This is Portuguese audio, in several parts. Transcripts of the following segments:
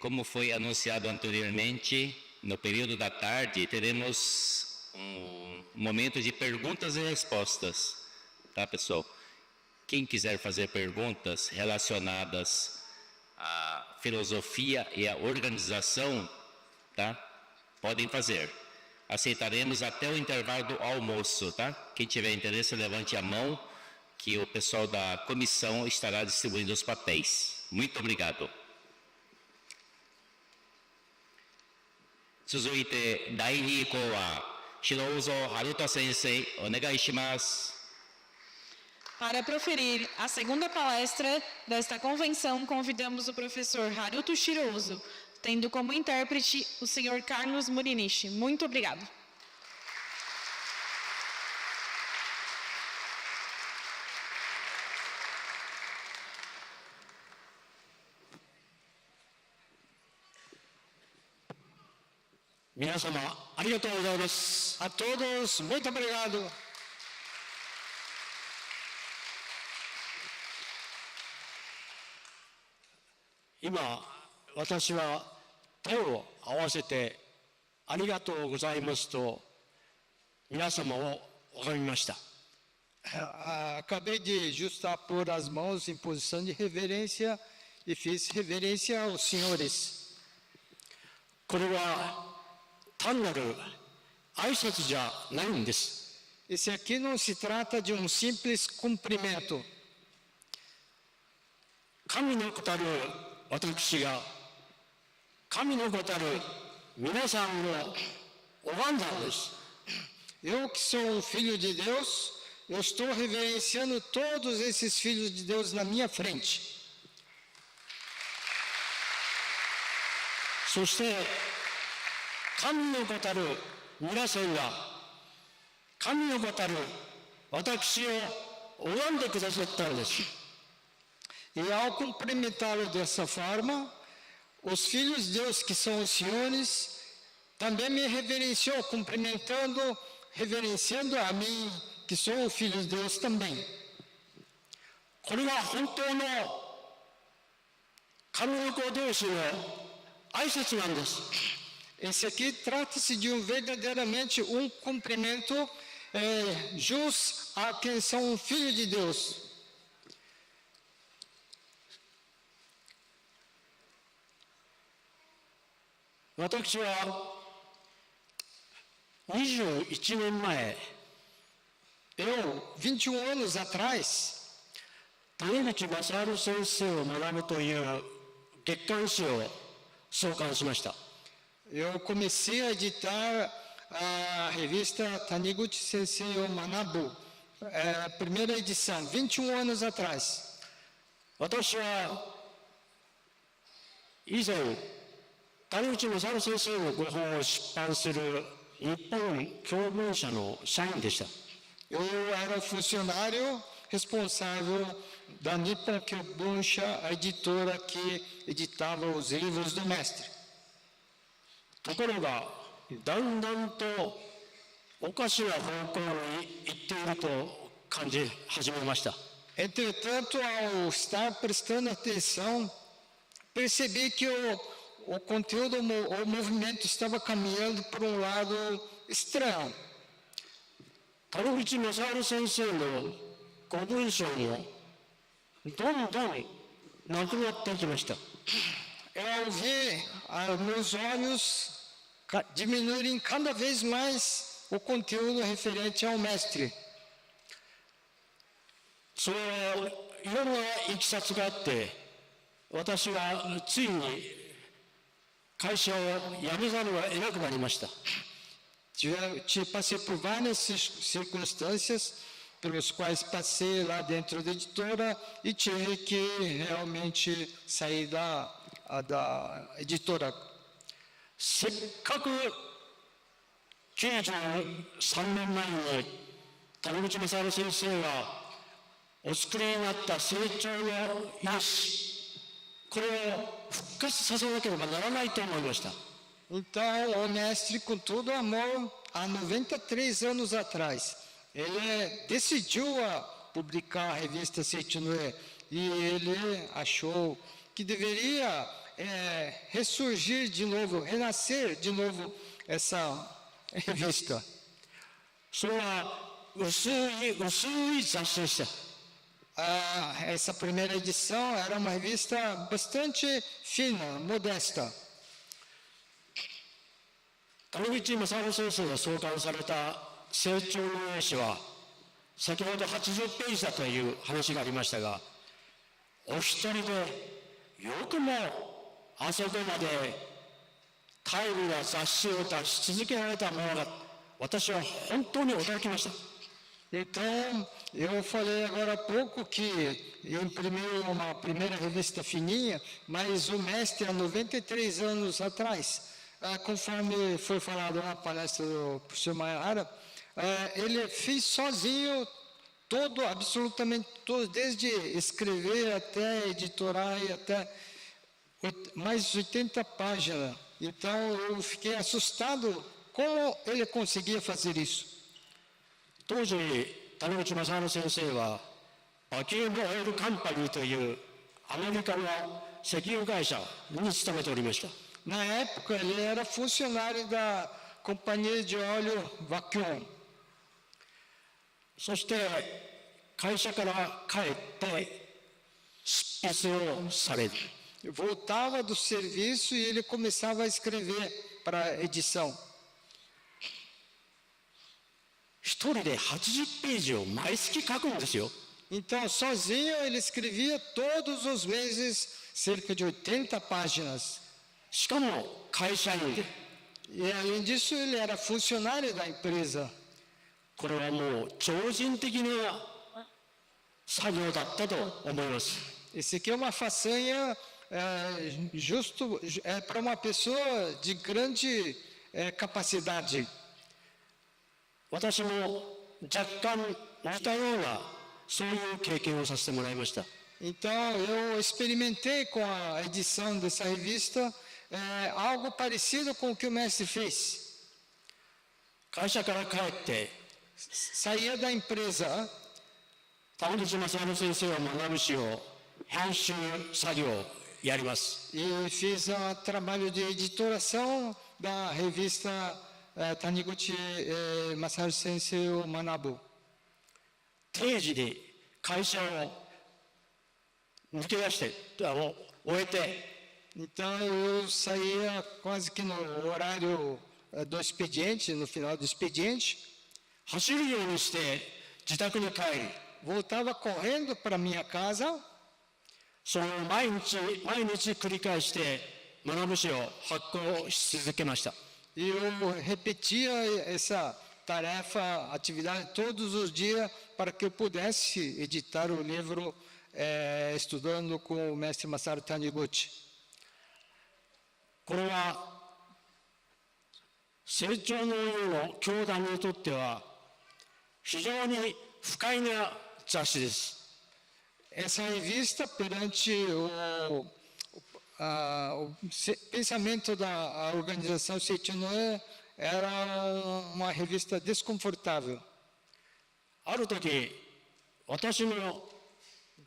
como foi anunciado anteriormente, no período da tarde, teremos um momento de perguntas e respostas, tá, pessoal? Quem quiser fazer perguntas relacionadas à filosofia e à organização, tá? Podem fazer. Aceitaremos até o intervalo do almoço, tá? Quem tiver interesse, levante a mão, que o pessoal da comissão estará distribuindo os papéis. Muito obrigado. 続いて第2項は白尾春人先生お願いします。 Para proferir a segunda palestra desta convenção, convidamos o professor Haruto Shirouzo, tendo como intérprete o senhor Carlos Murinishi. Muito obrigado. A todos, muito obrigado. Agora, 私は手を合わせてありがとうございますと皆様を拝みました。 Acabei de justapor as mãos em posição de reverência e fiz reverência aos senhores. これは単なる挨拶じゃないんです。 Esse aqui não se trata de um simples cumprimento. 神の子たる私が神の子たる皆さんを拝んだんです。 Eu que sou um filho de Deus, eu estou reverenciando todos esses filhos de Deus na minha frente. そして神の子たる皆さんが神の子たる私を拝んでくださったんです。 E ao cumprimentá-lo dessa forma, os filhos de Deus que são os senhores também me reverenciou, reverenciando a mim, que sou o filho de Deus também. これは本当の神の子同士の挨拶なんです。 Esse aqui trata-se de verdadeiramente um cumprimento jus a quem são filhos de Deus. 私は21年前 Eu, 21 anos atrás, 谷口正治先生を学ぶという月刊誌を創刊しました。 eu comecei a editar a revista Taniguchi Sensei o Manabu, primeira edição, 21 anos atrás. 私は以前谷口正治先生のご本を出版する日本教文社の社員でした。 Eu era funcionário responsável da Nippon Kyobunsha, a editora que editava os livros do mestre. ところがだんだんとおかしな方向に行っていると感じ始めました。 Entretanto, ao estar prestando atenção, percebi que o conteúdo, o movimento estava caminhando por um lado estranho. 谷口正治先生のご文章もどんどんなくなってきました。 Eu vi meus olhos diminuírem cada vez mais o conteúdo referente ao mestre. それはいろんないきさつがあって私はついに会社を辞めざるを得なくなりました。 Passei por várias circunstâncias pelos quais passei lá dentro da editora e tive que realmente sair da editora. せっかく93年前に谷口正治先生がお作りになった成長の意志、これを復活させなければならないと思いました。 Então, o mestre, com todo amor, há 93 anos atrás, ele decidiu publicar a revista Seichinoe e ele achou que deveria ressurgir de novo, renascer de novo essa revista. それは薄い雑誌でした。 Essa primeira edição era uma revista bastante fina, modesta. 谷口正治先生が創刊された成長の英史は先ほど80ページだという話がありましたが、お一人でよくもあそこまで大義な雑誌を出し続けられたものが、私は本当に驚きました。 Então, eu falei agora há pouco que eu imprimi uma primeira revista fininha, mas o mestre, há 93 anos atrás, conforme foi falado na palestra do professor Maiara, ele fez sozinho todo, absolutamente todo, desde escrever até editorar e até mais de 80 páginas. Então, eu fiquei assustado como ele conseguia fazer isso. 当時谷口正治先生はバキュームオイルカンパニーというアメリカの石油会社に勤めておりました。 Na época, ele era funcionário da companhia de óleo Vacuum. そして会社から帰って執筆をされる。 Voltava do serviço e ele começava a escrever para a edição. 一人で80ページを毎月書くんですよ。 Então, sozinho, ele escrevia todos os meses cerca de 80 páginas. しかも会社員で。 E, além disso, ele era funcionário da empresa. これはもう超人的な作業だったと思います。 Esse aqui é uma façanha para uma pessoa de grande capacidade. 私も若干似たようなそういう経験をさせてもらいました。 Então, eu experimentei com a edição dessa revista algo parecido com o que o mestre fez. 会社から帰って Saía da empresa, 谷口正治先生を学ぶ詩を編集作業をやります。 e fiz um trabalho de editoração da revista Taniguchi Masaru Sensei Manabu. 定時に会社を抜け出して終えて Então eu saía quase que no horário do expediente, no final do expediente, 走るようにして自宅に帰り、 voltava correndo para minha casa その毎日繰り返して学ぶ詩を発行し続けました。 e eu repetia essa tarefa, atividade todos os dias para que eu pudesse editar o livro estudando com o mestre Masaru Taniguchi. これは成長のようの教団にとっては非常に不快な雑誌です。 Essa revista, perante o pensamento da organização Seichinoe, era uma revista desconfortável. ある時、私の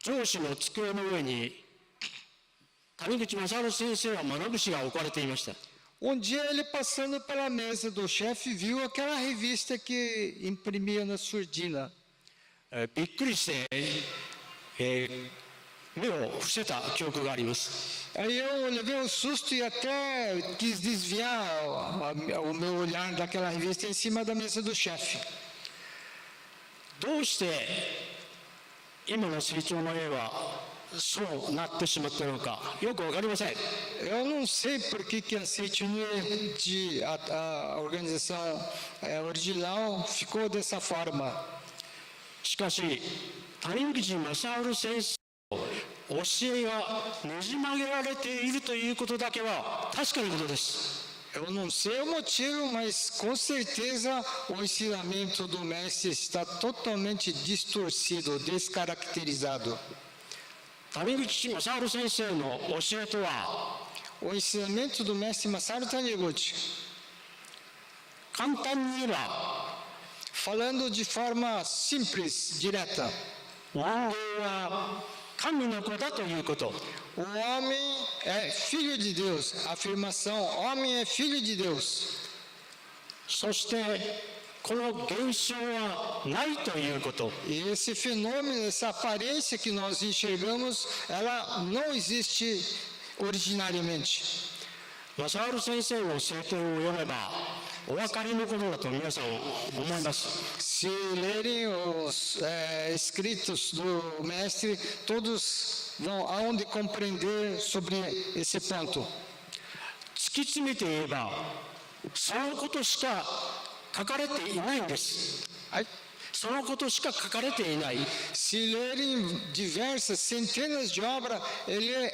上司の机の上に谷口正治先生が学ぶ詩が置かれていました。 dia ele passando pela mesa do chefe viu aquela revista que imprimia na surdina. びっくりして、目を伏せた記憶があります。 Aí eu levei um susto e até quis desviar o meu olhar daquela revista em cima da mesa do chefe. どうして今の成長の絵はそうなってしまったのかよくわかりません。 Eu não sei por que a Seichinoe, a organização original, ficou dessa forma. しかし谷口正治先生の教えがねじ曲げられているということだけは確かなことです。 Eu não sei o motivo, mas com certeza o ensinamento do mestre está totalmente distorcido, descaracterizado. 谷口正治先生の教えとは O ensinamento do mestre Masaru Taniguchi, 簡単に言えば falando de forma simples, direta, 人間は神の子だということ。 O homem é filho de Deus. A afirmação, homem é filho de Deus. そしてこの現象はないということ。 E esse fenômeno, essa aparência que nós enxergamos, ela não existe originariamente. マサール先生の聖典を読めばお分かりのことだと皆さん思います。 Se lerem os escritos do mestre, todos hão de compreender sobre esse ponto. 突き詰めて言えばそのことしか書かれていないんです。 Aí, そのことしか書かれていない。 se lerem diversas, centenas de obras, ele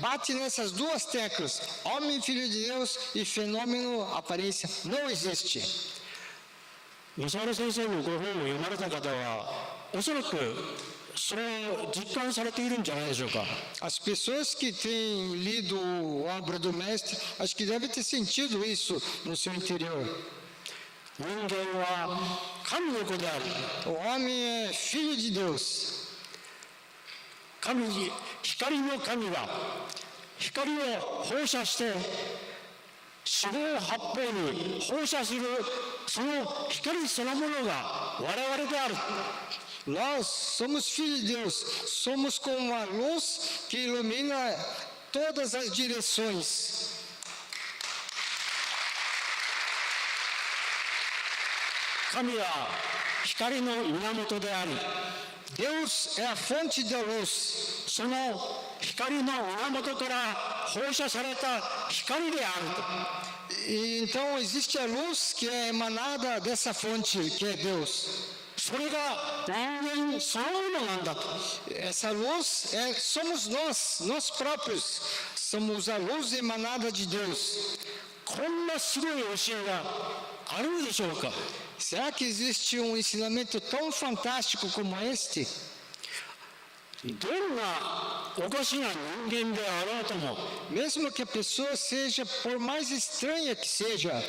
bate nessas duas teclas, homem, filho de Deus, e fenômeno, aparência, não existe. マサール先生のご本を読まれた方はおそらくそれを実感されているんじゃないでしょうか。 As pessoas que têm lido a obra do mestre, acho que devem ter sentido isso no seu interior. 人間は神の子である。 O homem é filho de Deus. 光の神は光を放射して四方八方に放射するその光そのものが我々である。 Nós somos filhos de Deus, somos como uma luz que ilumina todas as direções. 神は光の源であり、 Deus é a fonte da luz. その光の源から放射された光である。 E então existe a luz que é emanada dessa fonte que é Deus. それが人間そのものなんだと。 Essa luz somos nós próprios. Somos a luz emanada de Deus. こんなすごい教えがあるでしょうか。 Será que existe um ensinamento tão fantástico como este? どんなおかしな人間であろうとも、 Mesmo que a pessoa seja, por mais estranha que seja,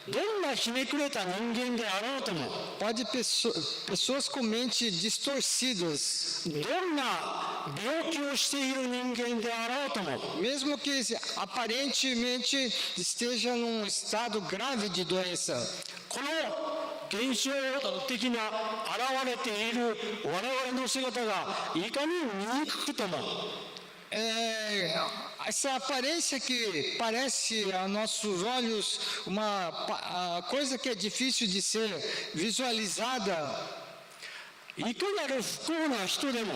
どんなひねくれた人間であろうとも、 pode pessoas com mente distorcidas, どんな病気をしている人間であろうとも、 mesmo que aparentemente esteja num estado grave de doença, この現象的な現れている我々の姿がいかに見にくくとも、 essa aparência que parece a nossos olhos uma coisa que é difícil de ser visualizada, いかなる不幸な人でも、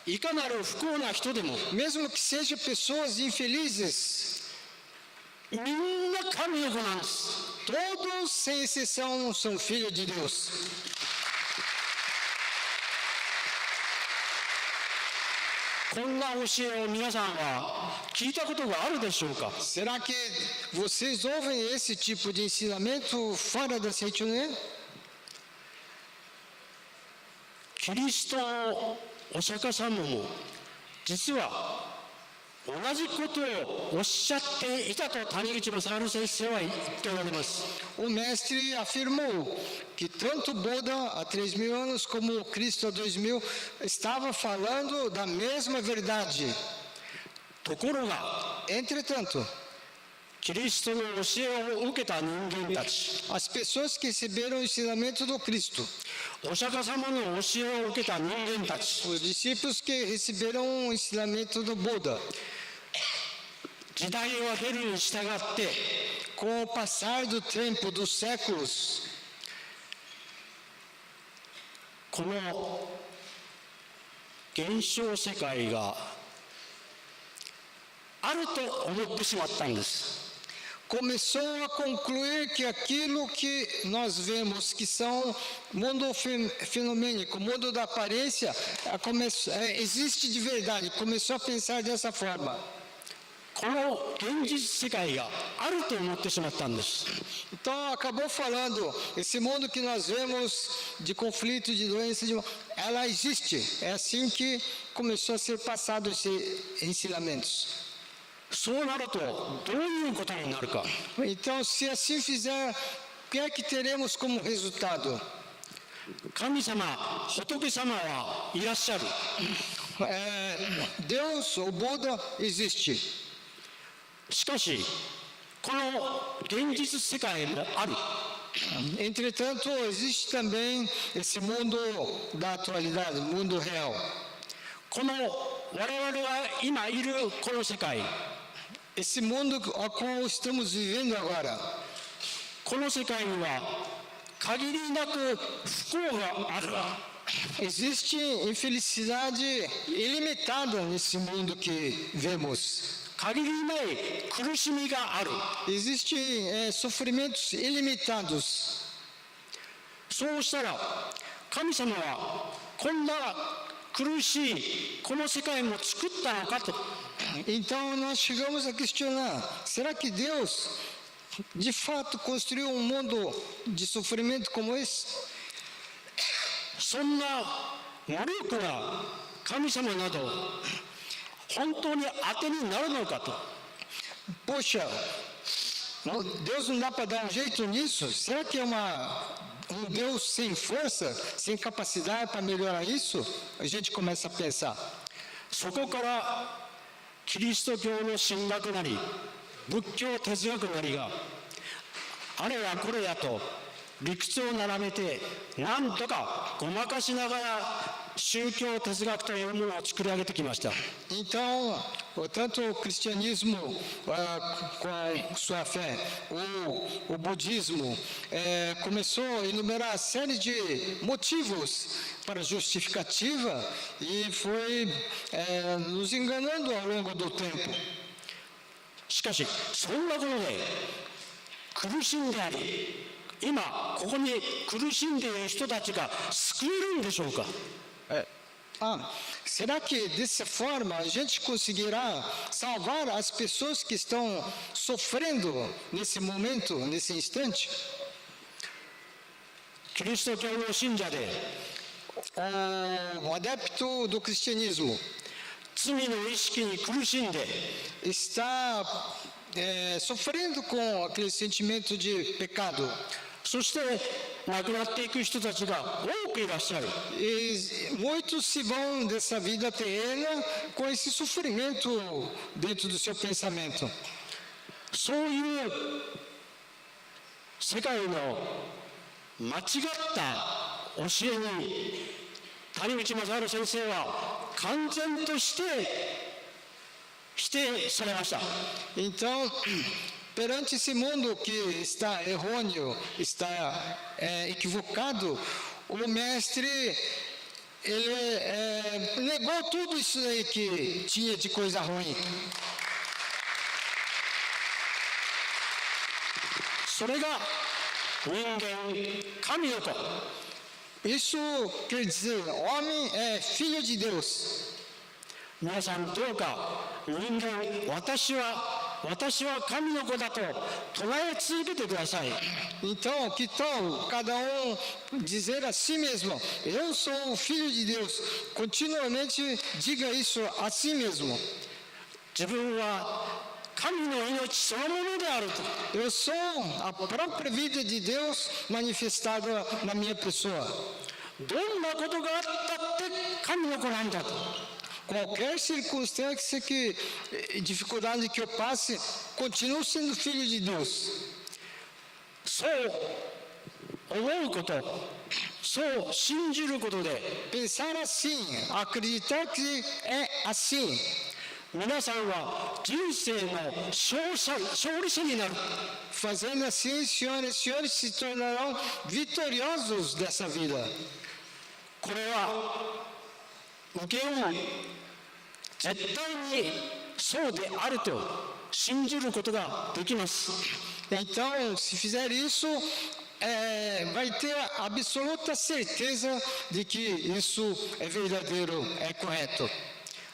いかなる不幸な人でも、 mesmo que sejam pessoas infelizes, みんな神の子なんです。 todos sem exceção são filhos de Deus. こんな教えを皆さんは聞いたことがあるでしょうか。 Será que vocês ouvem esse tipo de ensinamento fora da Seitoné? キリストのお釈迦様も実は同じことをおっしゃっていたと谷口正治先生は言っておられます。 O mestre afirmou que tanto Buda há 3.000 anos como Cristo há 2.000 estava falando da mesma verdade. ところが Entretanto, キリストの教えを受けた人間たち、 as pessoas que receberam o ensinamento do Cristo, お釈迦様の教えを受けた人間たち、 os discípulos que receberam o ensinamento do Buda, 時代を経るに従って com o passar do tempo, dos séculos, この現象世界があると思ってしまったんです。 começou a concluir que aquilo que nós vemos que são mundo fenomênico, mundo da aparência, existe de verdade. Começou a pensar dessa forma. この現実世界があると思ってしまったんです。 Então acabou falando, esse mundo que nós vemos de conflito, de doença, ela existe. É assim que começou a ser passado esses ensinamentos. そうなるとどういうことになるか。 Então, se assim fizer, o que é que teremos como resultado? 神様、仏様はいらっしゃる。Deus, o Buda, existe. しかし、この現実世界もある。Entretanto, existe também esse mundo da atualidade, mundo real. この我々が今いるこの世界、 Esse mundo ao qual estamos vivendo agora. この世界には限りなく不幸がある。 Existe infelicidade ilimitada nesse mundo que vemos. 限りない苦しみがある。 Existem sofrimentos ilimitados. そうしたら神様はこんな苦しいこの世界も作ったのかと。 Então nós chegamos a questionar: será que Deus de fato construiu um mundo de sofrimento como esse? そんな無力な神様など本当に当てになるのかと。 Poxa, Deus não dá para dar um jeito nisso? Será que é um Deus sem força, sem capacidade para melhorar isso? A gente começa a pensar. そこからキリスト教の神学なり仏教哲学なりがあれやこれやと理屈を並べてなんとかごまかしながら宗教哲学というものを作り上げてきました。 Então, tanto o cristianismo com a sua fé, o budismo, começou a enumerar série de motivos para justificativa e foi nos enganando ao longo do tempo. しかしそんなことで苦しんであり今ここに苦しんでいる人たちが救えるんでしょうか。 Será que dessa forma a gente conseguirá salvar as pessoas que estão sofrendo nesse momento, nesse instante? キリスト教の信者で O adepto do cristianismo 罪の意識に苦しんで está sofrendo com aquele sentimento de pecado. そして亡くなっていく人たちが多くいらっしゃる。 E muitos se vão dessa vida terrena com esse sofrimento dentro do seu pensamento. そういう世界の間違った教えに谷口正治先生は完全として否定されました。 Então, perante esse mundo que está errôneo, está equivocado, o mestre ele negou tudo isso aí que tinha de coisa ruim. それが人間神の子。 Isso quer dizer, homem é filho de Deus. 皆さんどうか人間私は神の子だと唱え続けてください。 Então, que tal cada dizer a si mesmo: eu sou o filho de Deus. Continuamente diga isso a si mesmo. 自分は神の命そのものであると。 Eu sou a própria vida de Deus manifestada na minha pessoa. どんなことがあったって神の子なんだと。 Qualquer circunstância dificuldade que eu passe, continuo sendo filho de Deus. そう思うこと、そう信じることで、 Pensar assim, acreditar que é assim. 皆さんは人生の勝利者になる。 Fazendo assim, senhoras e senhores se tornarão vitoriosos dessa vida. これは受け負い絶対にそうであると信じることができます。 Então, se fizer isso, vai ter a absoluta certeza de que isso é verdadeiro, é correto.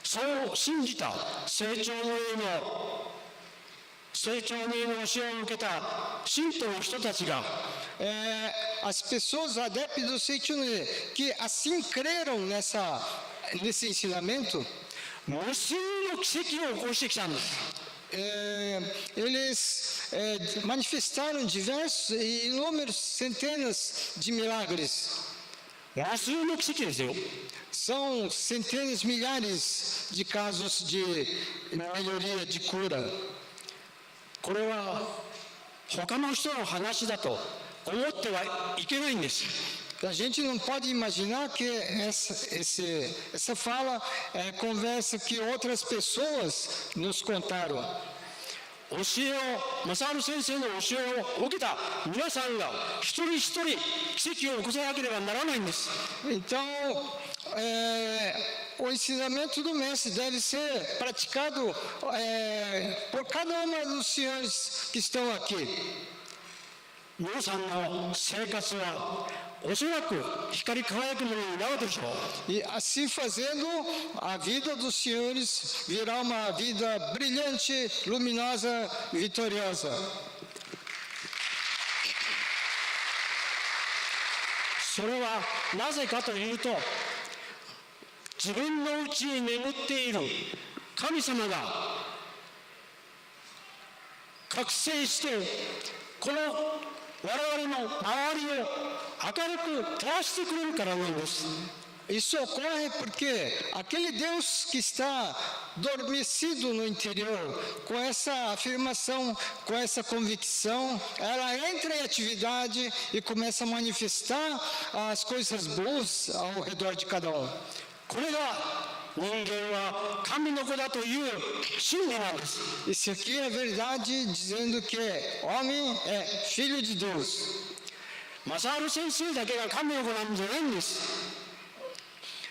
そう信じた成長の上の教えを受けた信徒の人たちが As pessoas adeptos do sentido que assim creram nesse ensinamento, 無数の奇跡を起こしてきたんです。 eles manifestaram diversos e inúmeros centenas de milagres. 無数の奇跡ですよ。 São centenas, milhares de casos de melhoria, de cura. これは他の人の話だと思ってはいけないんです。 A gente não pode imaginar que essa fala é conversa que outras pessoas nos contaram. 教えを、正治先生の教えを受けた皆さんが一人一人奇跡を起こさなければならないんです。 Então, o ensinamento do mestre deve ser praticado por cada uma dos senhores que estão aqui. 皆さんの生活はおそらく光り輝くものになるでしょう。 E assim fazendo, a vida dos senhores virá uma vida brilhante, luminosa, vitoriosa. それはなぜかというと、自分の内に眠っている神様が覚醒して、この我々の周りを明るく照らしてくれるからなんです。 Isso ocorre porque aquele Deus que está adormecido no interior, com essa afirmação, com essa convicção, ela entra em atividade e começa a manifestar as coisas boas ao redor de cada um. これが人間は神の子だという真理なんです。 Isso aqui é verdade dizendo que homem é filho de Deus. 正治先生だけが神の子なんじゃないんです。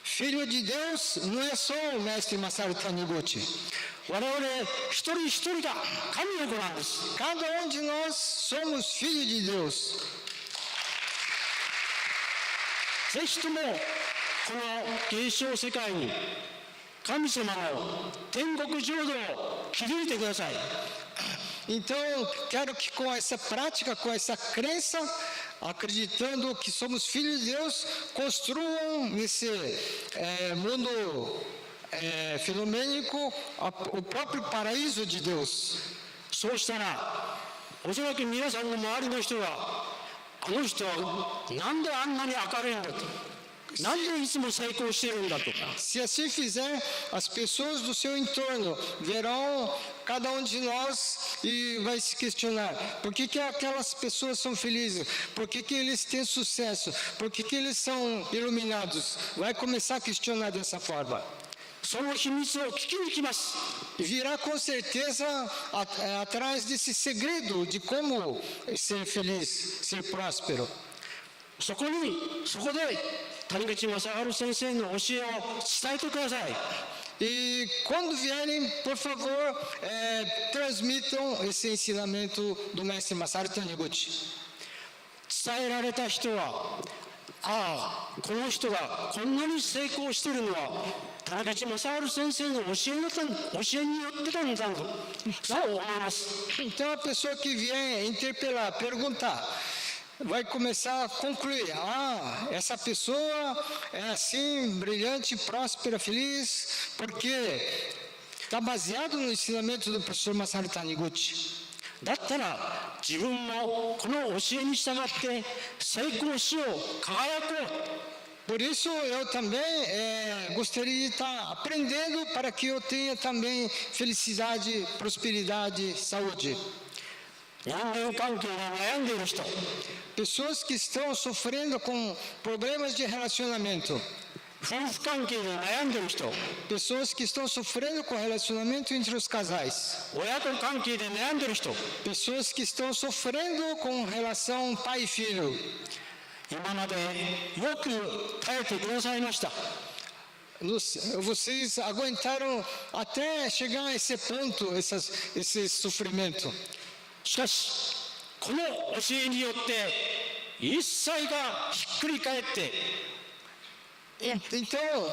Filho de Deus não é só o mestre Masaru Taniguchi. 我々一人一人が神の子なんです。 Cada um de nós somos filhos de Deus. ぜひともこの芸商世界に神様の天国浄土を築いてください。 Então, quero que com essa prática, com essa crença, acreditando que somos filhos de Deus, construam nesse mundo fenomênico o próprio paraíso de Deus. そうしたらおそらく皆さんの周りの人は、あの人はなんであんなに明るいんだと、なんでいつも成功してるんだとか。 Se assim fizer, as pessoas do seu entorno verão cada um de nós e vai se questionar: por que aquelas pessoas são felizes? Por que eles têm sucesso? Por que eles são iluminados? Vai começar a questionar dessa forma. その秘密を聞きに来ます。 E virá com certeza atrás desse segredo de como ser feliz, ser próspero. そこで谷口正治先生の教えを伝えてください。 E quando vierem, por favor, transmitam esse ensinamento do mestre Masaru Taniguchi. 伝えられた人は、ああ、この人がこんなに成功しているのは谷口正治先生の教えによってなんだと、そう思います。 Então a pessoa que vier interpelar, perguntar, vai começar a concluir: ah, essa pessoa é assim, brilhante, próspera, feliz, porque está baseado no ensinamento do professor Masaru Taniguchi. だったら自分もこの教えに従って成功しよう、輝こう。 Por isso eu também gostaria de estar aprendendo para que eu tenha também felicidade, prosperidade, saúde. 人間関係で悩んでいる人、 Pessoas que estão sofrendo com problemas de relacionamento. 夫婦関係で悩んでいる人、 Pessoas que estão sofrendo com relacionamento entre os casais. 親子関係で悩んでいる人、 Pessoas que estão sofrendo com relação pai e filho. 今までよく耐えてくださいました。 Vocês aguentaram até chegar a esse ponto, esse sofrimento. しかしこの教えによって一切がひっくり返って、 Então,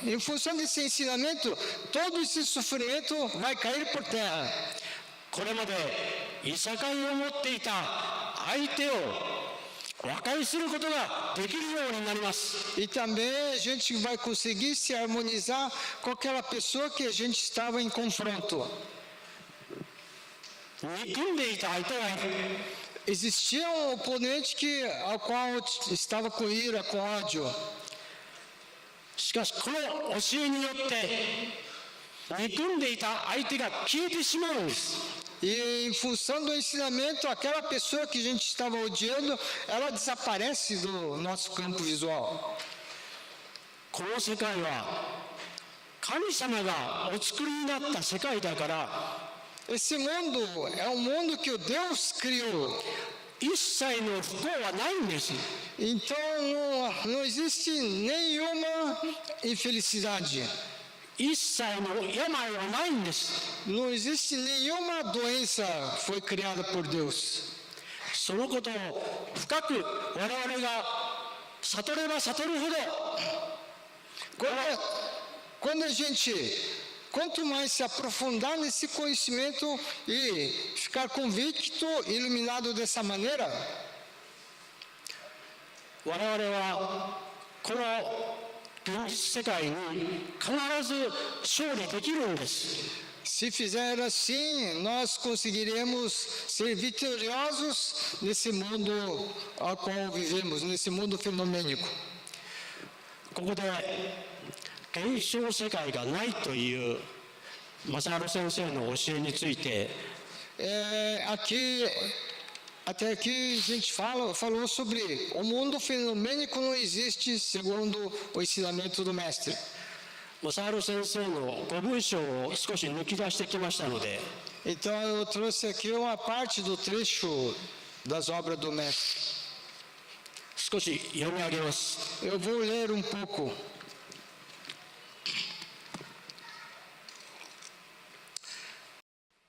em função desse ensinamento, todo esse sofrimento vai cair por terra. これまでいさかいを持っていた相手を和解することができるようになります。 E também a gente vai conseguir se harmonizar com aquela pessoa que a gente estava em confronto. 憎んでいた相手がいる。existia um oponente ao qual estava com ira, com ódio. しかしこの教えによって憎んでいた相手が消えてしまうんです。 E em função do ensinamento, aquela pessoa que a gente estava odiando, ela desaparece do nosso campo visual. この世界は神様がお作りになった世界だから Esse mundo é um mundo que o Deus criou. 一切の不幸はないんです。 Então não existe nenhuma infelicidade. 一切の病はないんです。 Não existe nenhuma doença que foi criada por Deus. そのことを深く我々が悟れば悟るほど Quando a gente, quanto mais se aprofundar nesse conhecimento e ficar convicto, iluminado dessa maneira, 我々はこの現実世界に必ず勝利できるんです。 se fizer assim, nós conseguiremos ser vitoriosos nesse mundo ao qual vivemos, nesse mundo fenomênico. ここで現象世界がないという正治先生の教えについて Até aqui a gente falou sobre o mundo fenomênico não existe segundo o ensinamento do mestre. 正治先生のご文章を少し抜き出してきましたので Então eu trouxe aqui uma parte do trecho das obras do mestre. 少し読み上げます。 Eu vou ler um pouco.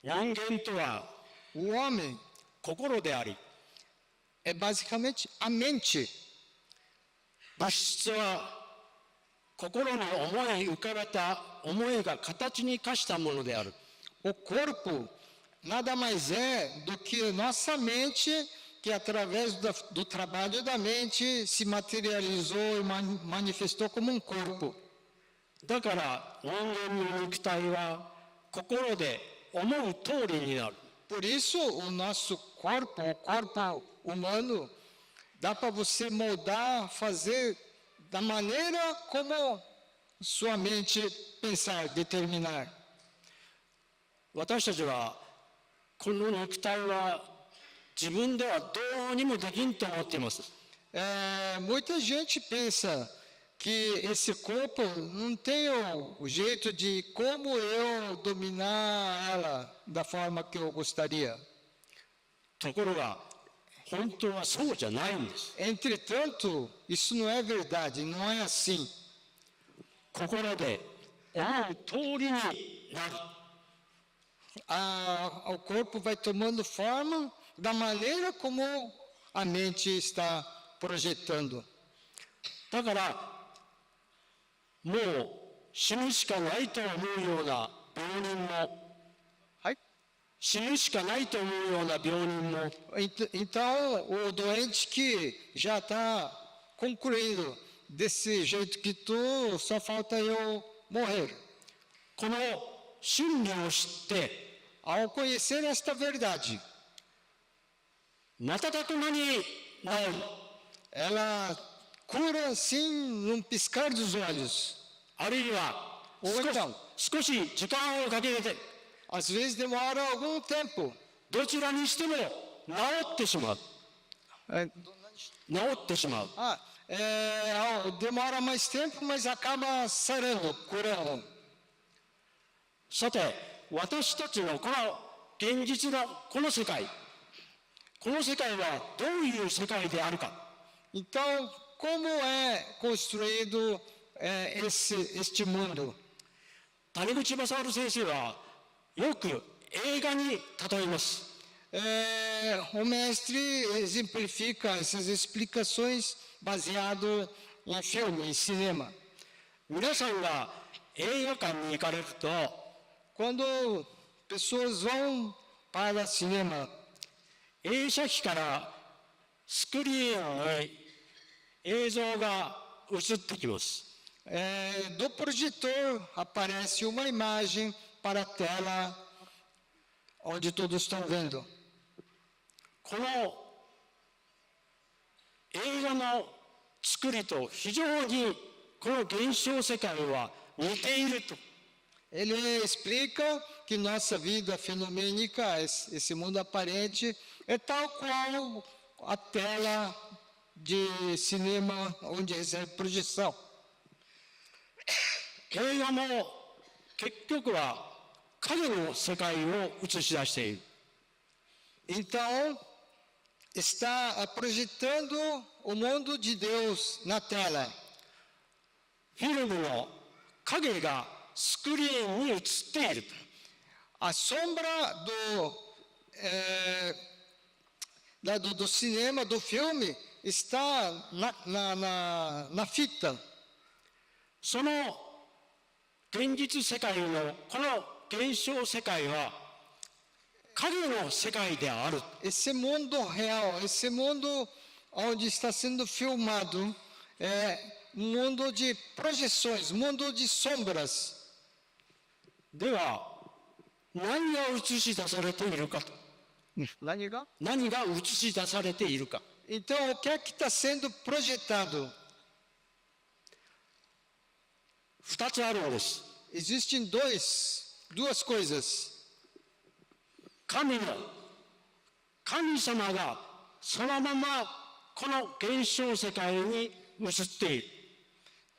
人間とは O homem 心であり é basicamente a mente. 物質は心の思い浮かべた思いが形に化したものである。 O corpo nada mais é do que nossa mente que através do trabalho da mente se materializou e manifestou como um corpo. だから人間の肉体は心で思う通りになる。 Por isso, o nosso corpo, o corpo humano, dá para você moldar, fazer da maneira como sua mente pensar, determinar. 私たちはこの肉体は自分ではどうにもできんと思っています。 Muita gente pensa que esse corpo não tem o jeito de como eu dominar ela da forma que eu gostaria. ところが本当はそうじゃないんです。 Entretanto, isso não é verdade, não é assim. 心で思う通りになる。 O corpo vai tomando forma da maneira como a mente está projetando. だからもう死ぬしかないと思うような病人も、はい。死ぬしかないと思うような病人も Então, o doente que já está concluindo desse jeito que tu, só falta eu morrer. この真理を知って Ao conhecer esta verdade, 瞬く間に治る。 ela cura assim num piscar dos olhos. あるいは Ou então, 少し時間をかけて às vezes demora algum tempo. どちらにしても治ってしまう。 治ってしまう。 Demora mais tempo, mas acaba sarando, curando. さて私たちのこの現実のこの世界はどういう世界であるか。 Então, como é construído este mundo? 谷口正治先生はよく映画に例えます。 O mestre exemplifica essas explicações baseado em filme, em cinema. 皆さんが映画館に行かれると Quando pessoas vão para cinema, 映写機からスクリーンに映像が映ってきます。 do projetor aparece uma imagem para a tela onde todos estão vendo. この映画の作りと非常にこの現象世界は似ていると。 Ele explica que nossa vida fenomênica, esse mundo aparente, é tal qual a tela de cinema onde recebe projeção. 映画も結局は影の世界を映し出している。 Então, está projetando o mundo de Deus na tela. フィルムの影がスクリーンに映っている。 A sombra do cinema, do filme, está na fita. その現実世界のこの現象世界は影の世界である。 Esse mundo real, esse mundo onde está sendo filmado, é um mundo de projeções, mundo de sombras. では何が映し出されているかと。何が映し出されているか。 Então, o que é que está sendo projetado? 2つあるのです。 Existem duas coisas. 神様がそのままこの現象世界に映っている。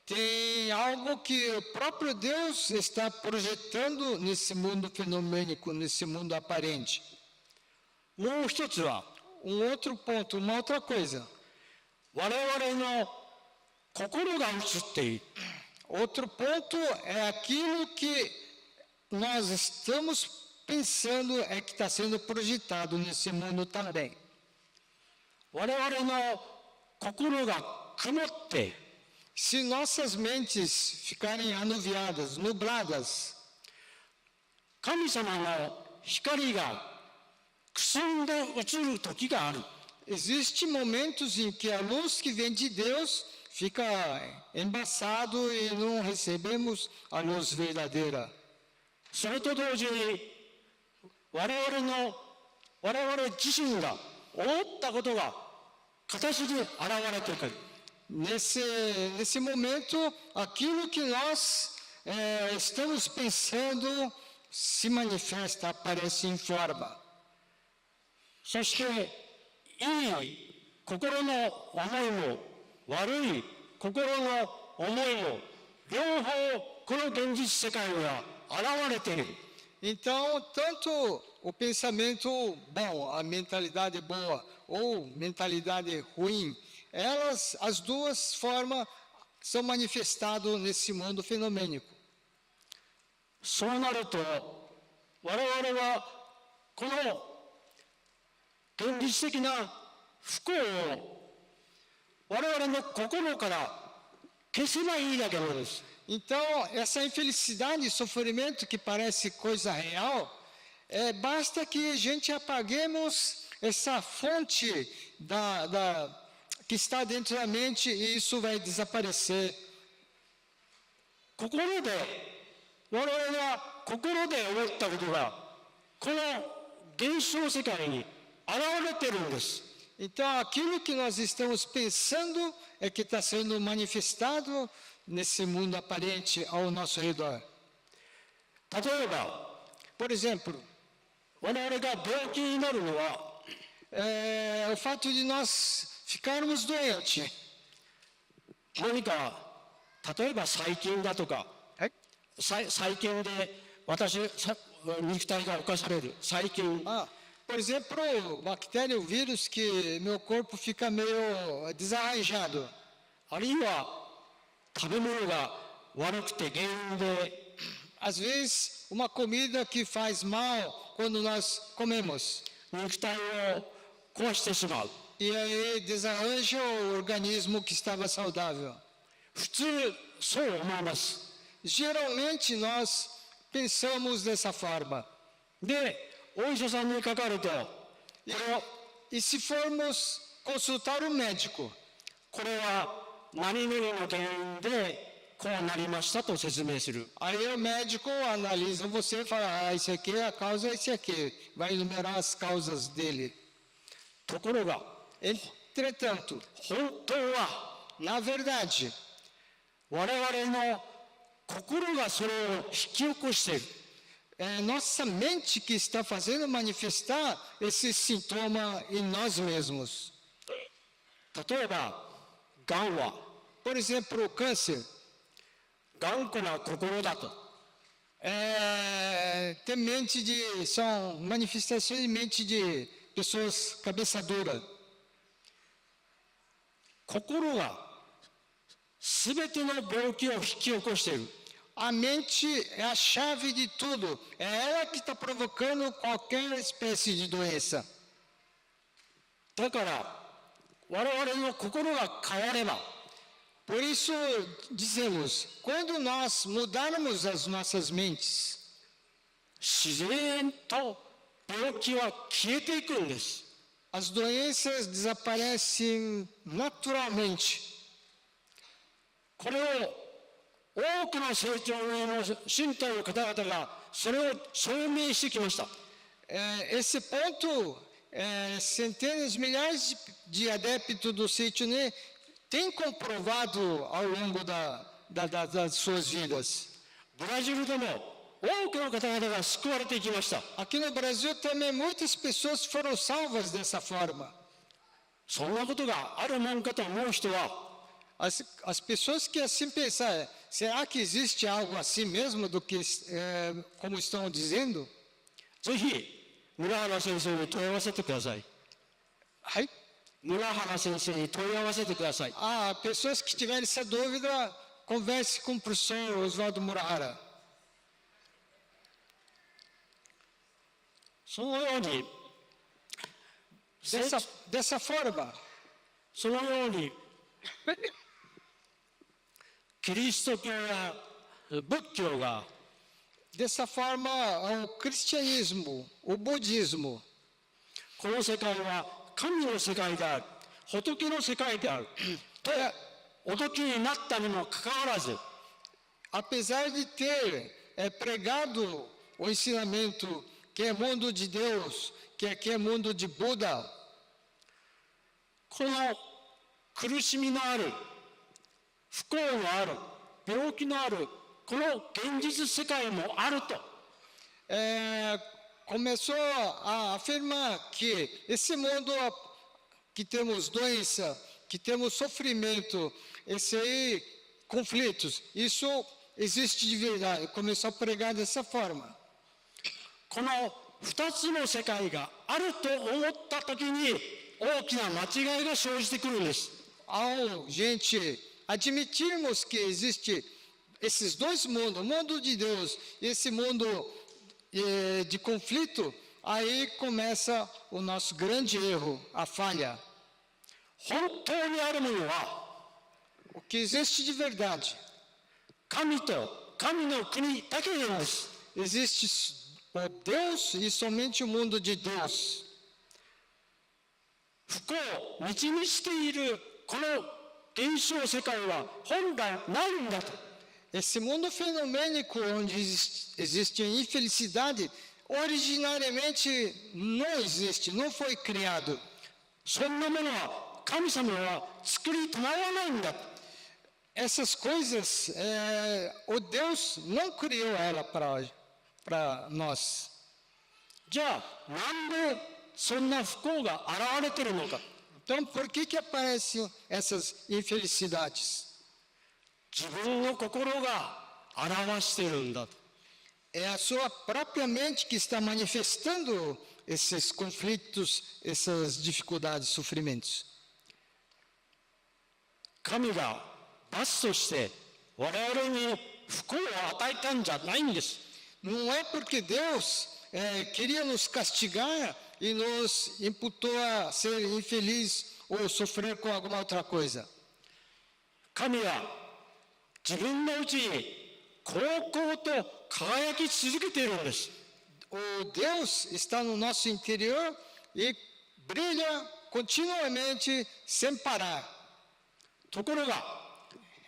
Tem algo que o próprio Deus está projetando nesse mundo fenomênico, nesse mundo aparente. もう一つは Outro ponto, uma outra coisa. 我々の心が映っている。 Outro ponto é aquilo que nós estamos pensando é que está sendo projetado nesse mundo também. 我々の心が曇って Se nossas mentes ficarem anuviadas, nubladas, 神様の光がくすんで映る時がある。 existem momentos em que a luz que vem de Deus fica embaçado e não recebemos a luz verdadeira. それと同時に我々自身が思ったことが形に現れてくる。 Nesse momento, aquilo que nós estamos pensando se manifesta, aparece em forma. そしていい心の思いも悪い心の思いも両方この現実世界には現れている。 Então, tanto o pensamento bom, a mentalidade boa ou mentalidade ruim, as duas formas são manifestadas nesse mundo fenomênico. そうなると我々はこの現実的な不幸を我々の心から消せばいいだけなのです。 Então, essa infelicidade e sofrimento que parece coisa real, basta que a gente apaguemos essa fonte que está dentro da mente e isso vai desaparecer. 心で我々が心で思ったことがこの現象世界に現れているんです。 Então, aquilo que nós estamos pensando é que está sendo manifestado nesse mundo aparente ao nosso redor. 例えば Por exemplo, 我々が病気になるのは o fato de nós ficarmos doentes. 何か例えば細菌だとか細菌で肉体が侵される細菌 Por exemplo, bactéria, o vírus que meu corpo fica meio desarranjado. あるいは食べ物が悪くて原因で Às vezes, uma comida que faz mal quando nós comemos. 肉体を壊してしまう。 E aí desarranja o organismo que estava saudável. 普通そう思います。 Geralmente nós pensamos dessa forma. でお医者さんにかかると E se formos consultar um médico, これは何々の原因でこうなりましたと説明する。 aí o médico analisa você e fala, isso aqui é a causa, esse aqui. Vai enumerar as causas dele. ところが Entretanto, 本当は na verdade, 我々の心がそれを引き起こしている。é nossa mente que está fazendo manifestar esse sintoma em nós mesmos. 例えば、がんは Por exemplo, o câncer 頑固な心だと。 tem mente de, são manifestações de mente de pessoas cabeça dura. 心が全ての病気を引き起こしている。 A mente é a chave de tudo. É ela que está provocando qualquer espécie de doença. だから我々の心が変われば Por isso dizemos, quando nós mudarmos as nossas mentes, 自然と病気は消えていくんです。 as doenças desaparecem naturalmente. これを多くの成長の身体の方々がそれを証明してきました。 Esse ponto, centenas, milhares de adeptos do Seichoné têm comprovado ao longo das suas vidas. ブラジルでも多くの方々が救われていきました。 Aqui no Brasil também muitas pessoas foram salvas dessa forma. そんなことがあるもんかと思う人は As pessoas que assim pensam, será que existe algo assim mesmo do que, como estão dizendo? ぜひ村原先生に問い合わせてください。 Ai? 村原先生に問い合わせてください。 Pessoas que tiverem essa dúvida, converse com o professor Oswaldo Murahara. そのように Dessa forma, そのようにキリスト教や仏教が dessa forma, o cristianismo, o budismo, この世界は神の世界である、仏の世界であるとお説きになったにもかかわらず apesar de ter pregado o ensinamento que é mundo de Deus, que é mundo de Buda, この苦しみのある、不幸のある、病気のある、この現実世界もあると。 começou a afirmar que esse mundo que temos doença, que temos sofrimento, esse aí, conflitos, isso existe de verdade. Começou a pregar dessa forma. この二つの世界があると思ったときに大きな間違いが生じてくるんです。 Ao, gente, admitirmos que existe esses dois mundos, o mundo de Deus e esse mundo de conflito, aí começa o nosso grande erro, a falha. 本当にあるものは O que existe de verdade, 神と神の国だけなんです。 existe o Deus e somente o mundo de Deus. 不幸を満ち満ちているこの現象世界は本来ないんだと。 Esse mundo fenomênico onde existe a infelicidade, originariamente não existe, não foi criado. そんなものは神様は作りたまわないんだ。 Essas coisas, o Deus não criou ela para nós. じゃあなんでそんな不幸が現れてるのか。 Então, por que aparecem essas infelicidades? 自分の心が表しているんだ。 É a sua própria mente que está manifestando esses conflitos, essas dificuldades, sofrimentos. 神が罰として我々に不幸を与えたんじゃないんです。 Não é porque Deus queria nos castigar e nos imputou a ser infeliz ou sofrer com alguma outra coisa. 神は自分のうちにこうこうと輝き続けているんです。 O Deus está no nosso interior e brilha continuamente sem parar. ところが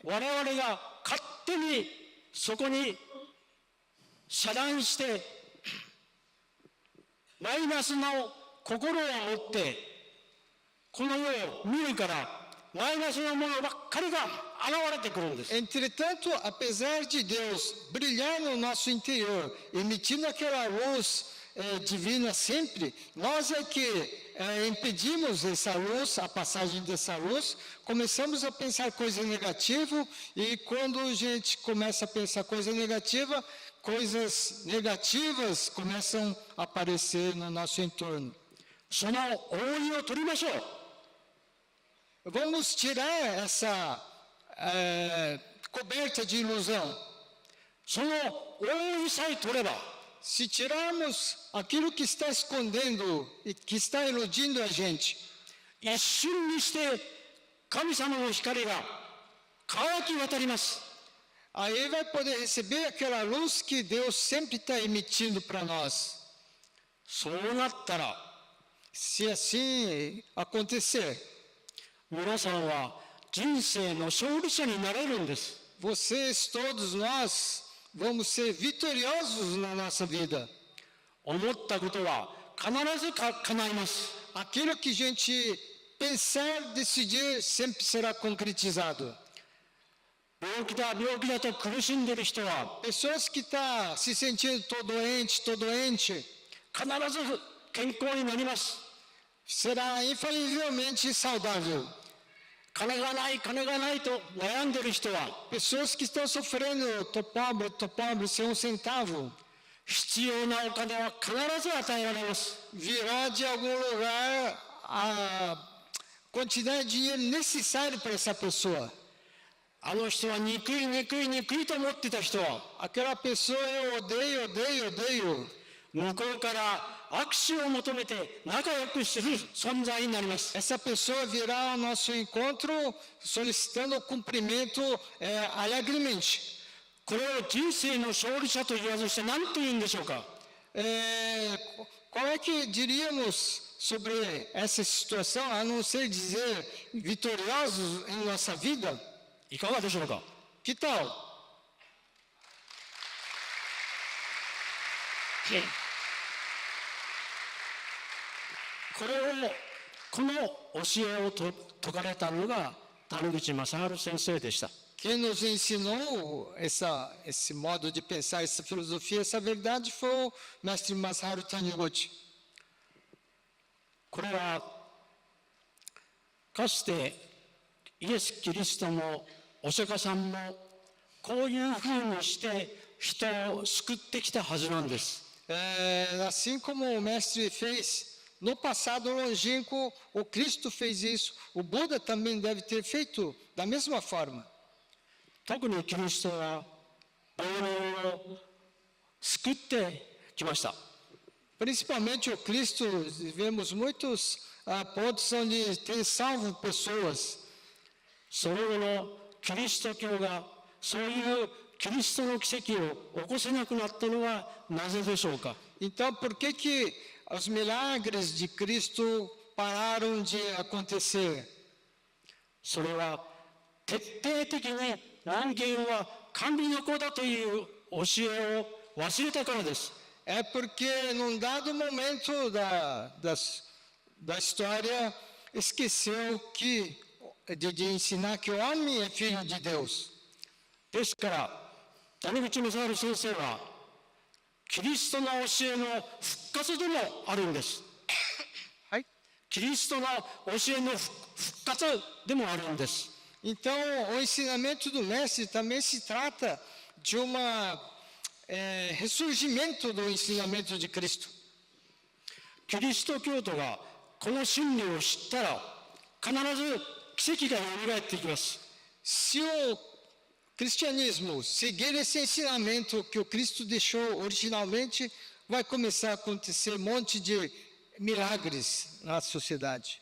我々が勝手にそこに遮断してマイナスの心を持ってこの世を見るからマイナスのものばっかりが現れてくるんです。 Entretanto, apesar de Deus brilhar no nosso interior, emitindo aquela luz divina sempre, nós é que impedimos essa luz, a passagem dessa luz, começamos a pensar coisa negativa, e quando a gente começa a pensar coisa negativa, coisas negativas começam a aparecer no nosso entorno. その覆いを取りましょう。 Vamos tirar essa coberta de ilusão. その覆いさえ取れば Se tirarmos aquilo que está escondendo e que está iludindo a gente, 一瞬にして神様の光が乾き渡ります。 aí vai poder receber aquela luz que Deus sempre está emitindo para nós. そうなったら Se assim acontecer, 皆さんは人生の勝利者になれるんです。 vocês, todos nós, vamos ser vitoriosos na nossa vida. 思ったことは必ず叶います。 Aquilo que a gente pensar, decidir, sempre será concretizado. 病気だと苦しんでいる人は Pessoas que estão se sentindo tô doente, 必ず健康になります。 será infalivelmente saudável. 金がないと悩んでいる人は Pessoas que estão sofrendo, tô pobre, sem centavo, 必要なお金は必ず与えられます。 virá de algum lugar a quantidade de dinheiro necessário para essa pessoa. あの人は憎いと思ってた人は Aquela pessoa eu odeio, 向こうから握手を求めて仲良くする存在になります。 essa pessoa virá ao nosso encontro solicitando o cumprimento alegremente. これを人生の勝利者と言わずして何と言うんでしょうか。 Qual é que diríamos sobre essa situação, a não ser dizer vitoriosos em nossa vida? いかがでしょうか。 Que tal? この教えを説かれたのが谷口正治先生でした。 Quem nos ensinou esse modo de pensar, essa filosofia, essa verdade foi o mestre Masaharu Taniguchi. これはかつてイエス・キリストもお釈迦さんもこういうふうにして人を救ってきたはずなんです。 Assim como o mestre fez no passado longínquo, o Cristo fez isso, o Buda também deve ter feito da mesma forma. 特にキリストは病人を救ってきました。 Principalmente o Cristo, vemos muitos pontos onde tem salvo pessoas. その後のキリスト教がそういうキリストの奇跡を起こせなくなったのはなぜでしょうか。 Então, por que os milagres de Cristo pararam de acontecer? それは徹底的に人間は神の子だという教えを忘れたからです。 É porque num dado momento da história esqueceu de ensinar que o homem é filho de Deus. ですから谷口正治先生はキリストの教えの復活でもあるんです。はい。キリストの教えの復活でもあるんです。 Então, o ensinamento do mestre também se trata de ressurgimento do ensinamento de Cristo. キリスト教徒がこの真理を知ったら必ず奇跡が蘇ってきます。 Se o cristianismo seguir esse ensinamento que o Cristo deixou originalmente, vai começar a acontecer um monte de milagres na sociedade.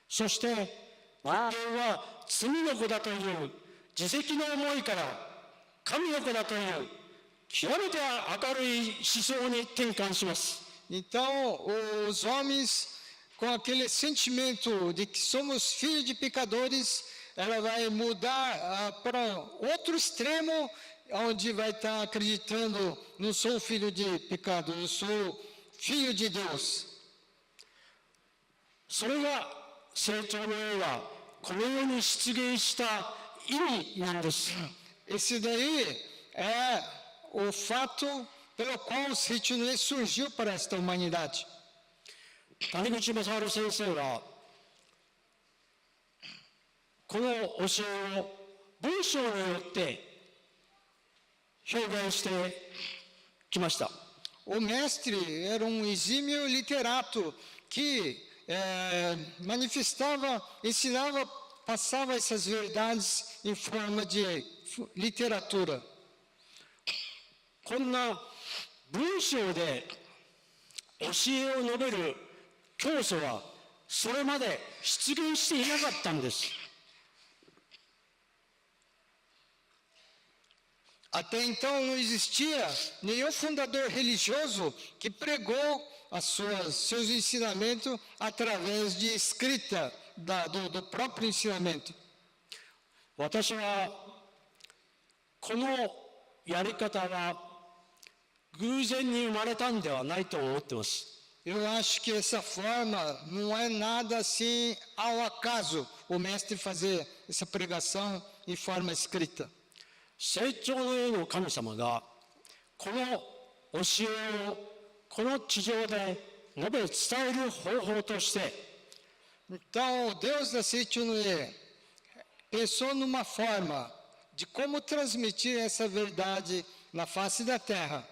そして人間は罪の子だという自責の思いから神の子だという極めて明るい思想に転換します。 Então, os homens, com aquele sentimento de que somos filhos de pecadores, ela vai mudar para outro extremo, onde vai estar acreditando, não sou filho de pecado, eu sou filho de Deus. それが成長の絵はこの世に出現した意味なんです。 Esse daí é o fato pelo qual o Seiichi no Uo surgiu para esta humanidade. 谷口正治先生はこの教えを文章によって表現してきました。 O mestre era um exímio literato que manifestava, ensinava, passava essas verdades em forma de literatura. こんな文章で教えを述べる教祖はそれまで出現していなかったんです。 Até então não existia nenhum fundador religioso que pregou seus ensinamentos através de escrita do próprio ensinamento. 私はこのやり方は偶然に生まれたんではないと思っています。 Eu acho que essa forma não é nada assim ao acaso, o mestre fazer essa pregação em forma escrita. 成長の絵の神様がこの教えをこの地上で述べ伝える方法として Então, o Deus da Seiichi no Uo pensou numa forma de como transmitir essa verdade na face da terra.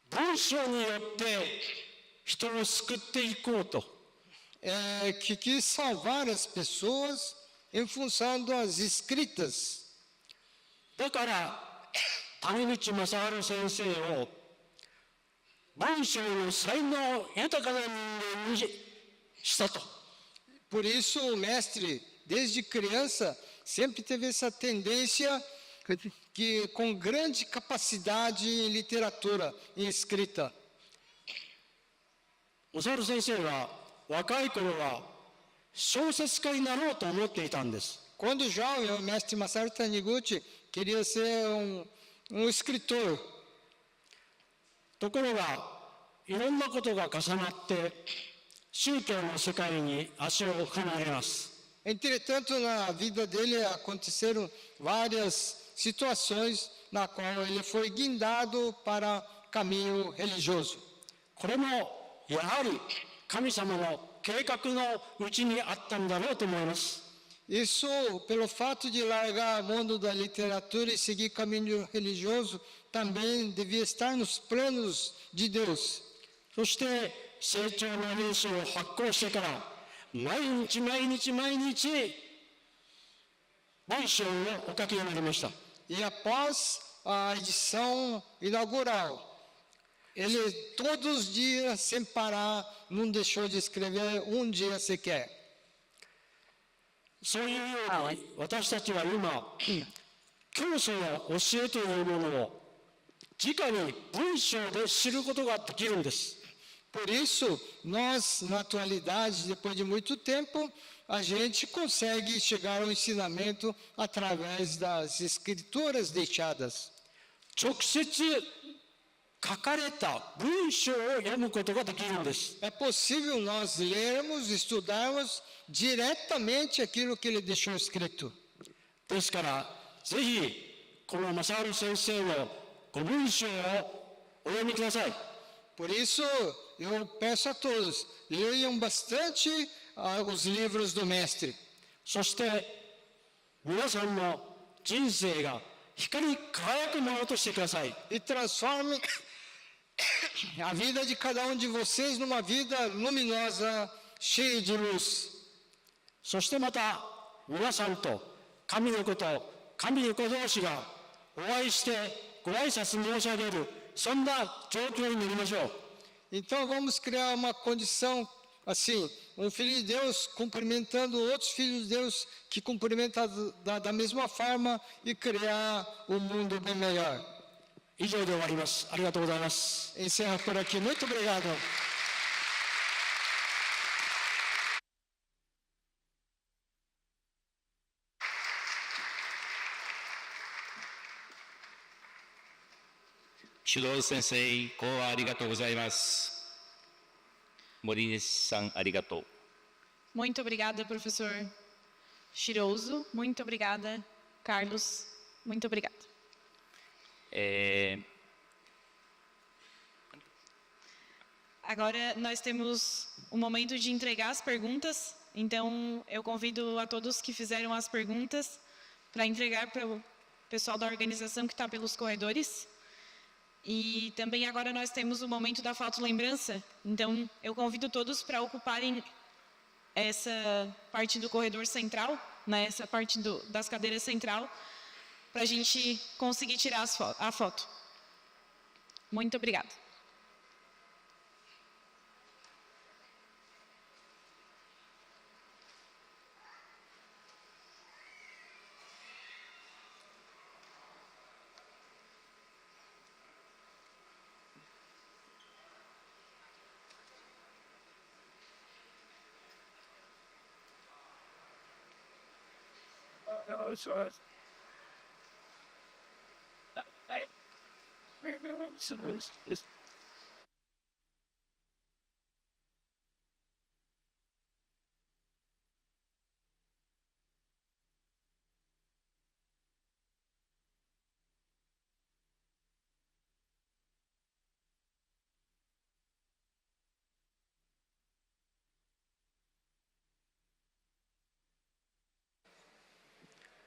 文章によって人を救っていこうと Que quis salvar as pessoas em função das escritas. だから谷口正治先生を文章の才能豊かな人間にしたと。 Por isso, o mestre, desde criança, sempre teve essa tendência que com grande capacidade em literatura, em escrita. 正治先生は若い頃は小説家になろうと思っていたんです。 Quando jovem, o mestre Masaru Taniguchi queria ser um escritor. ところがいろんなことが重なって宗教の世界に足を踏まれます。 Entretanto, na vida dele aconteceram várias situações na qual ele foi guindado para caminho religioso. これもやはり神様の計画のうちにあったんだろうと思います。 Isso, pelo fato de largar o mundo da literatura e seguir caminho religioso, também devia estar nos planos de Deus. そして成長の練習を発行してから毎日文章をお書きになりました。 E após a edição inaugural, ele todos os dias, sem parar, não deixou de escrever um dia sequer. そういうように私たちは今教祖の教えというものを直に文章で知ることができるんです。 Por isso, nós, na atualidade, depois de muito tempo, a gente consegue chegar ao ensinamento através das escrituras deixadas. 直接書かれた文章を読むことができるんです。 É possível nós lermos, estudarmos diretamente aquilo que ele deixou escrito. ですからぜひこの正治先生のご文章をお読みください。 Por isso, eu peço a todos, leiam bastante os livros do mestre. そして皆さんの人生が光り輝くものとしてください。 E transforme a vida de cada um de vocês numa vida luminosa, cheia de luz. そしてまた皆さんと神の子同士がお会いしてご挨拶申し上げるそんな状況になりましょう。 Então vamos criar uma condição assim, um filho de Deus cumprimentando outros filhos de Deus que cumprimentam da mesma forma e criar um mundo bem melhor. 以上で終わります。ありがとうございます。 Encerro por aqui. Muito obrigado. Shirozu Sensei, ko arigatou gozaimasu. Morinishi-san, arigatou. Muito obrigada, professor Shirouzo. Muito obrigada, Carlos. Muito obrigada. Agora nós temos o momento de entregar as perguntas. Então, eu convido a todos que fizeram as perguntas para entregar para o pessoal da organização que está pelos corredores. E também agora nós temos o momento da foto-lembrança. Então, eu convido todos para ocuparem essa parte do corredor central, né, essa parte das cadeiras central, para a gente conseguir tirar a foto. Muito obrigada.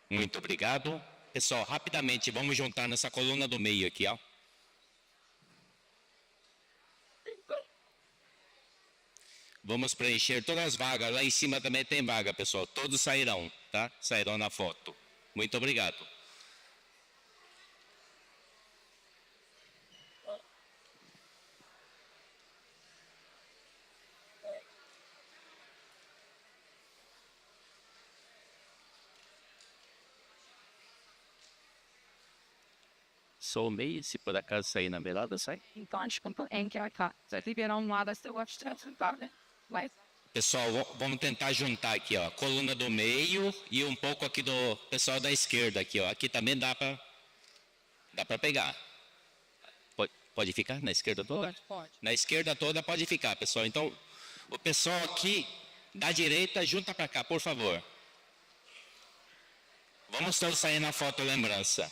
Muito obrigado. Pessoal, rapidamente, vamos juntar nessa coluna do meio aqui, ó. Vamos preencher todas as vagas. Lá em cima também tem vaga, pessoal. Todos sairão, tá? Sairão na foto. Muito obrigado. Só o meio, se por acaso sair na beirada, sai. Então, acho que vai liberar um lado, eu acho que né? Mas, Pessoal, vamos tentar juntar aqui, ó. Coluna do meio e um pouco aqui do pessoal da esquerda aqui, ó. Aqui também dá para pegar. Pode ficar na esquerda toda? Pode. Na esquerda toda pode ficar, pessoal. Então, o pessoal aqui da direita, junta para cá, por favor. Vamos todos sair na foto lembrança.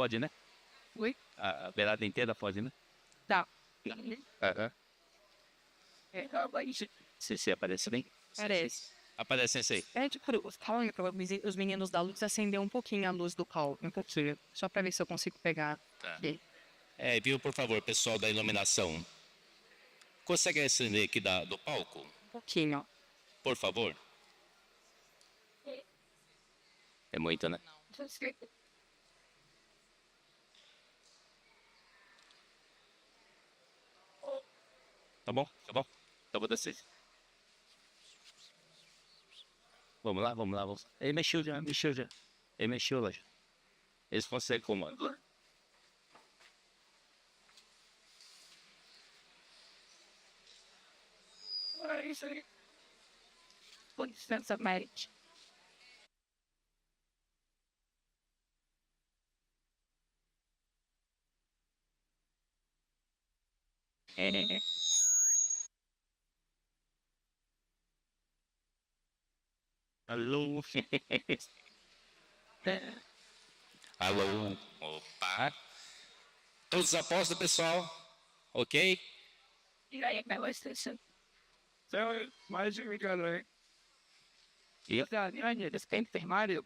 Pode, né? oi? A beirada inteira pode, né? Tá. Aham. Isso Se aparece bem? parece. Aparece esse aí. É tipo, os meninos da luz acender um pouquinho a luz do palco, um pouquinho, só pra ver se eu consigo pegar. Tá. Aqui. Viu, por favor, pessoal da iluminação. Consegue acender aqui do palco? Um pouquinho. Por favor. É muito, né? Tá bom? Tá bom? Então vou descer. Vamos lá, vamos lá, vamos lá. Ele mexeu já. Ele mexeu lá já. Eles conseguem comando. Isso aí. Com licença, Merit. Alô? Alô? Opa! Todos apostam, pessoal? Ok? E aí, minha extensão? Então, mais um engano, hein? E Eles têm enfermário.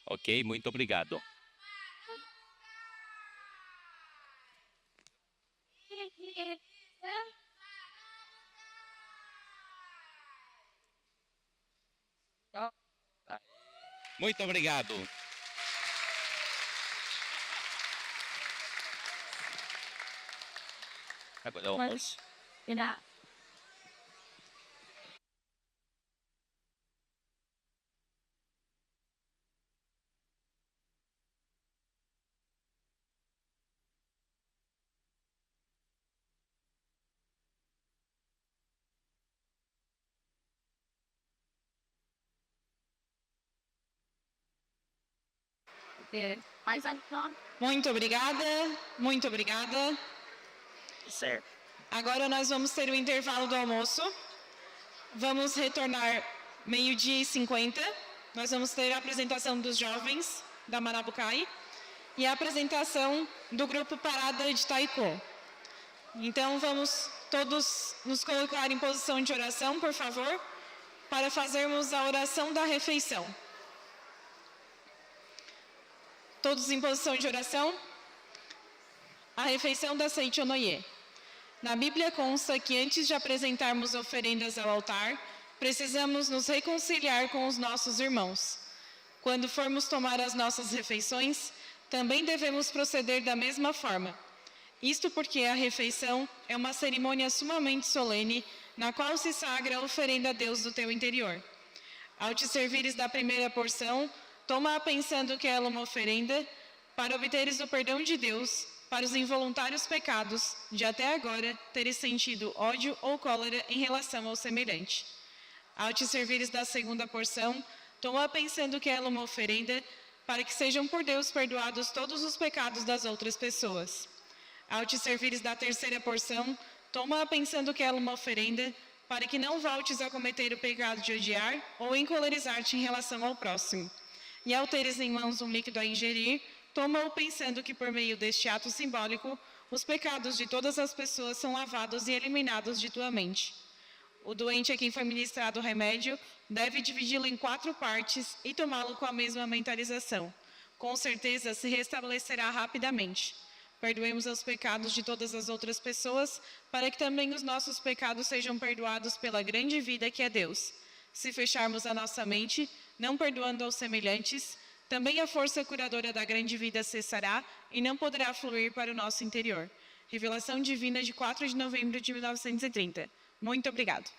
ok, muito obrigado. Muito obrigado. Agora é o almoço. Muito obrigada, muito obrigada. Agora nós vamos ter o intervalo do almoço. Vamos retornar 12h50. Nós vamos ter a apresentação dos jovens da Marapucaí e a apresentação do grupo Parada de Taekwondo. Então vamos todos nos colocar em posição de oração, por favor, para fazermos a oração da refeição. Todos em posição de oração. A refeição da Seichonoye. Na Bíblia consta que antes de apresentarmos oferendas ao altar, precisamos nos reconciliar com os nossos irmãos. Quando formos tomar as nossas refeições, também devemos proceder da mesma forma. Isto porque a refeição é uma cerimônia sumamente solene, na qual se sagra a oferenda a Deus do teu interior. Ao te servires da primeira porção, toma-a pensando que ela é uma oferenda, para obteres o perdão de Deus, para os involuntários pecados, de até agora teres sentido ódio ou cólera em relação ao semelhante. Ao te servires da segunda porção, toma-a pensando que ela é uma oferenda, para que sejam por Deus perdoados todos os pecados das outras pessoas. Ao te servires da terceira porção, toma-a pensando que ela é uma oferenda, para que não voltes a cometer o pecado de odiar ou encolerizar-te em relação ao próximo. E ao teres em mãos um líquido a ingerir, toma-o pensando que por meio deste ato simbólico, os pecados de todas as pessoas são lavados e eliminados de tua mente. O doente a quem foi ministrado o remédio deve dividi-lo em 4 partes e tomá-lo com a mesma mentalização. Com certeza se restabelecerá rapidamente. Perdoemos os pecados de todas as outras pessoas, para que também os nossos pecados sejam perdoados pela grande vida que é Deus. Se fecharmos a nossa mente, não perdoando aos semelhantes, também a força curadora da grande vida cessará e não poderá fluir para o nosso interior. Revelação Divina de 4 de novembro de 1930. Muito obrigado.